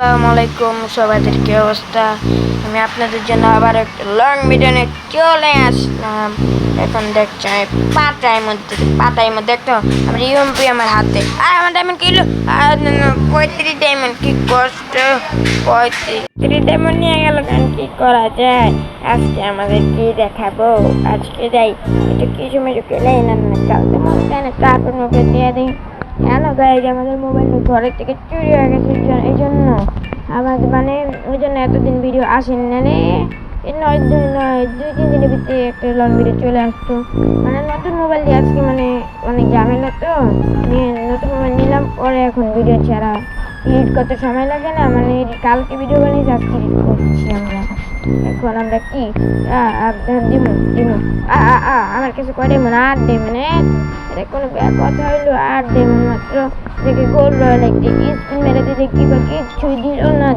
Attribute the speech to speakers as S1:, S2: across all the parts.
S1: আসসালামু আলাইকুম সবাইদের কি অবস্থা। আমি আপনাদের জন্য আবার একটা লং ভিডিও নিয়ে চলে আসলাম। এখন দেখছি আমি পাতায় মধ্যে একটা আমার ইউএমপি আমার হাতে, আর আমার ডায়মন্ড কিলো 35 ডায়মন্ড। কি কষ্ট, 35 ডায়মন্ড নিয়ে গেল। কারণ কি করা যায়, আজকে আমাদের কি দেখাবো। আজকে যাই একটু কিছু মেজু কেলে না কালকে মনে কার্টুন ওকে দিয়ে দিই। কেন গাইজ আমাদের মোবাইল ঘরের থেকে চুরি হয়ে গেছে, এই জন্য আমাদের মানে ওই জন্য এতদিন ভিডিও আসেনি। মানে নয় 2-3 দিনের ভিতরে একটা লং ভিডিও চলে আসতো। মানে নতুন মোবাইল দিয়ে আজকে মানে অনেক ঝামেলা, তো নতুন মোবাইল নিলাম, পরে এখন ভিডিও ছাড়া এডিট করতে সময় লাগে না। মানে কালকে ভিডিও বানিয়েছি, আজকে এডিট করছি আমরা। এখন আমরা কি দিমু আমার কাছে কয় ডেমন, 8 ডেমন। এটা কোনো কথা হইলো? 8 ডেমন মাত্র দেখে গোল রয়েল একটি স্পিন মেরে দিতে কি বা কিছুই দিল না।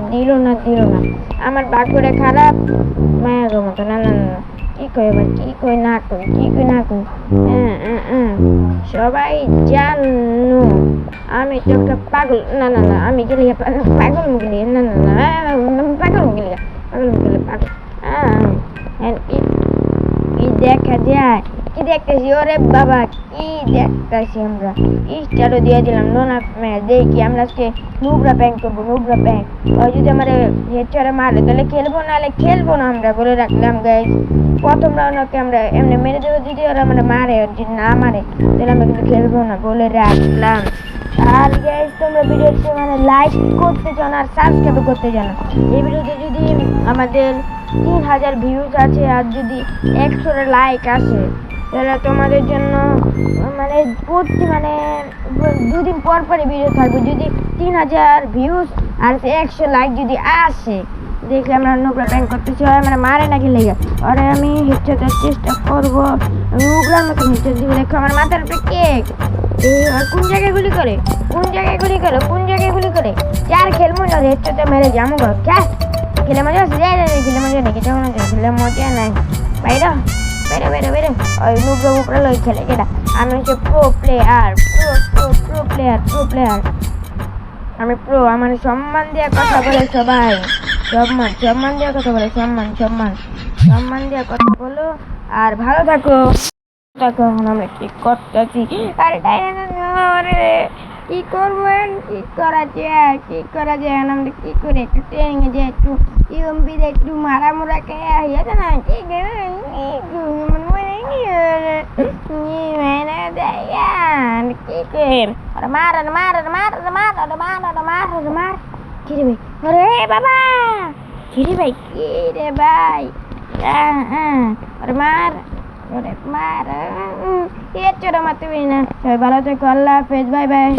S1: আমার ভাগ্যটা খারাপ মায়ের মতো। না কি কই এবার, কি কই না কই সবাই জানো আমি তো একটা পাগল। না আমি গেলে পাগল মুগলি। না পাগল মুগলি পাগল। কি দেখা যায়, কি দেখতেছি? ওরে বাবা, কি দেখতেছি আমরা? স্টারও দিয়ে দিলাম নোনা ম্যাচ। দেখি আমরা আজকে নুবরা ব্যাংক করবো, নুবরা ব্যাংক। ওই যদি আমার হেডচারে মারে তাহলে খেলবো, নাহলে খেলবো না। আমরা বলে রাখলাম গাইজ, প্রথম রাউন্ডকে আমরা এমনি মেরে দেবো। যদি ওরা আমরা মারে, যদি না মারে তাহলে আমরা কিন্তু খেলবো না, বলে রাখলাম। আর গাইজ তোমরা ভিডিওতে মানে লাইক করতে চাও আর সাবস্ক্রাইব করতে জানো। এই ভিডিওতে যদি আমাদের 3000 ভিউজ আছে আর যদি 100 লাইক আসে, তাহলে তোমাদের জন্য মানে মানে 2 দিন পর পরে ভিডিও থাকবে। যদি 3000 ভিউজ আর 100 লাইক যদি আসে, দেখি আমরা নোবরা প্যাং করতেছি। মানে মারে নাকি লেগে ওরে আমি হেডশটের চেষ্টা করবো। নোবরার মতো হেডশট দিব। দেখো আমার মাথার উপরে কেক। কোন জায়গায় গুলি করে যার খেলবো না হেডশটে মেরে যাবো। খেলে মজা আছে? খেলে মজা নেই, খেলে মজা নাই। বাইরে ওই নুবরা উপরে লই খেলে যেটা। আমি হচ্ছে প্রো প্লেয়ার। আমি প্রো। আমার সম্মান দিয়ে কথা বলে সবাই। সম্মান দিয়ে কথা বলে, সম্মান দিয়ে কথা বলো আর ভালো থাকো। এখন আমরা কি করতেছি? আরে কি করবেন, কি করা যায় আমরা কি করে একটু ট্রেনিং এ যে একটু ইউএমপি দিয়ে একটু মারামুরা কে হয়েছে না কি ভালো থেকো। আল্লাহ হাফেজ, বাই বাই।